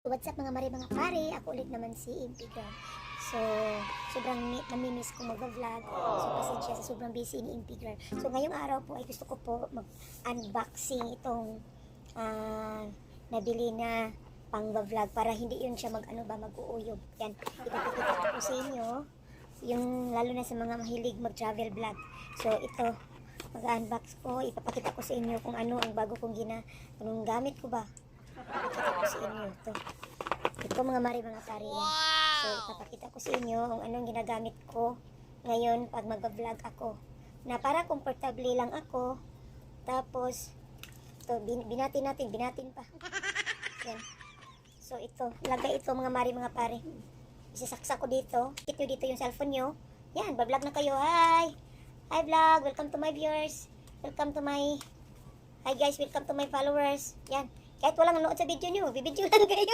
What's up mga mare mga pare, ako ulit naman si Impigan. So, sobrang namimiss ko mag-vlog. So, pasensya sa sobrang busy ni Impigan. So, ngayong araw po ay gusto ko po mag-unboxing itong nabili na pang-vlog para hindi yun siya mag-uuyog. Yan, ipapakita ko po sa inyo, yung lalo na sa mga mahilig mag-travel vlog. So, ito, mag-unbox ko, ipapakita ko sa inyo kung ano ang bago kong anong gamit ko ba. Ipapakita ko sa inyo ito. Ito mga mari mga pare. So ipapakita ko sa inyo kung anong ginagamit ko ngayon pag mag-vlog ako. Na para komportable lang ako. Tapos ito, binatin pa. Yan. So ito, lagay ito mga mari mga pare. Isasaksak ko dito. Hit nyo dito yung cellphone nyo. Yan, bablog na kayo. Hi! Hi vlog! Welcome to my viewers. Welcome to my... Hi guys, welcome to my followers. Yan. Kahit walang nanood sa video nyo, bibidyo lang kayo.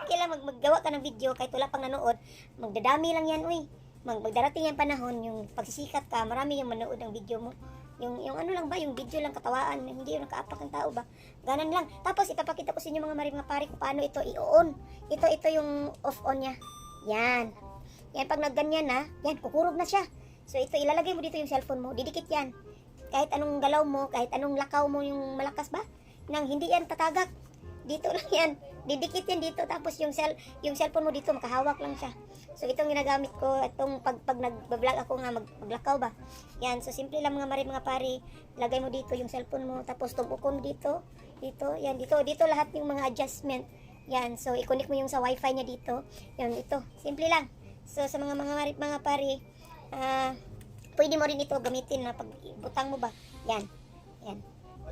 Kailan maggawa ka ng video, kahit wala pang nanood, magdadami lang yan, uy. Magdarating yan panahon, yung pagsisikat ka, marami yung manood ng video mo. Yung ano lang ba, yung video lang katawaan, hindi yung nakaapak ng tao ba. Ganan lang. Tapos ipapakita ko sa inyo mga pare kung paano ito i-on. Ito yung off-on niya. Yan. Yan, pag nagganyan na, yan, kukurog na siya. So ito, ilalagay mo dito yung cellphone mo, didikit yan. Kahit anong galaw mo, kahit anong lakaw mo yung malakas ba, nang hindi yan tatagak. Dito lang yan. Didikit yan dito. Tapos yung cellphone mo dito, makahawak lang siya. So, itong ginagamit ko. Itong pag nag-vlog ako nga, maglakaw ba. Yan. So, simple lang mga pare. Lagay mo dito yung cellphone mo. Tapos, tumbukon mo dito. Dito. Yan. Dito lahat yung mga adjustment. Yan. So, i-connect mo yung sa wifi niya dito. Yan. Ito. Simple lang. So, sa mga pare, pwede mo rin ito gamitin na pag butang mo ba. Yan. Yan.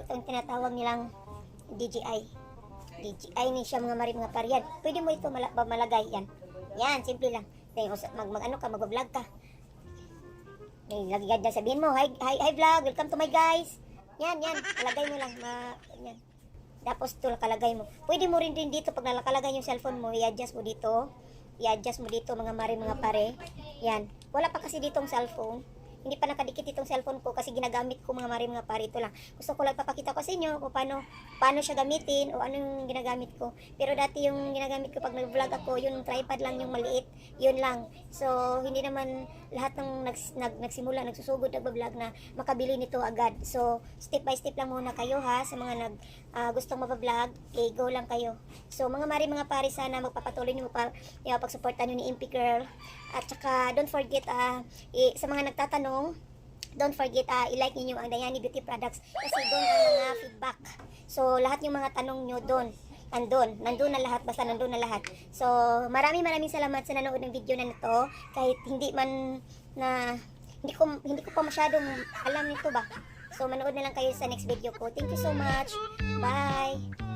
Itong tinatawag nilang DJI. DJI ni siya mga pare yan. Pwede mo ito malagay yan. Yan, simple lang. Mag-vlog ka. Lagi ganda sabihin mo, hi vlog, welcome to my guys. Yan, kalagay mo lang. Yan. Tapos ito kalagay mo. Pwede mo rin dito pag nalakalagay yung cellphone mo, i-adjust mo dito. I-adjust mo dito mga pare. Yan. Wala pa kasi ditong cellphone. Hindi pa nakadikit itong cellphone ko kasi ginagamit ko mga pare, ito lang. Gusto ko lang papakita ko sa inyo kung paano siya gamitin o anong ginagamit ko. Pero dati yung ginagamit ko pag nag-vlog ako, yung tripod lang yung maliit, yun lang. So, hindi naman lahat ng nagsimula, nagsusugod, nag-vlog na makabili nito agad. So, step by step lang muna kayo ha, sa mga gustong mag-vlog, go lang kayo. So, mga pare, sana magpapatuloy nyo pag-supportan nyo ni Impy Girl. At saka, don't forget, sa mga nagtatanong, don't forget, i-like niyo ang Dayani Beauty Products kasi doon ang mga feedback. So, lahat yung mga tanong nyo doon, nandun na lahat, basta nandun na lahat. So, maraming salamat sa nanood ng video na ito, kahit hindi ko pa masyadong alam nito ba. So, manood na lang kayo sa next video ko. Thank you so much. Bye!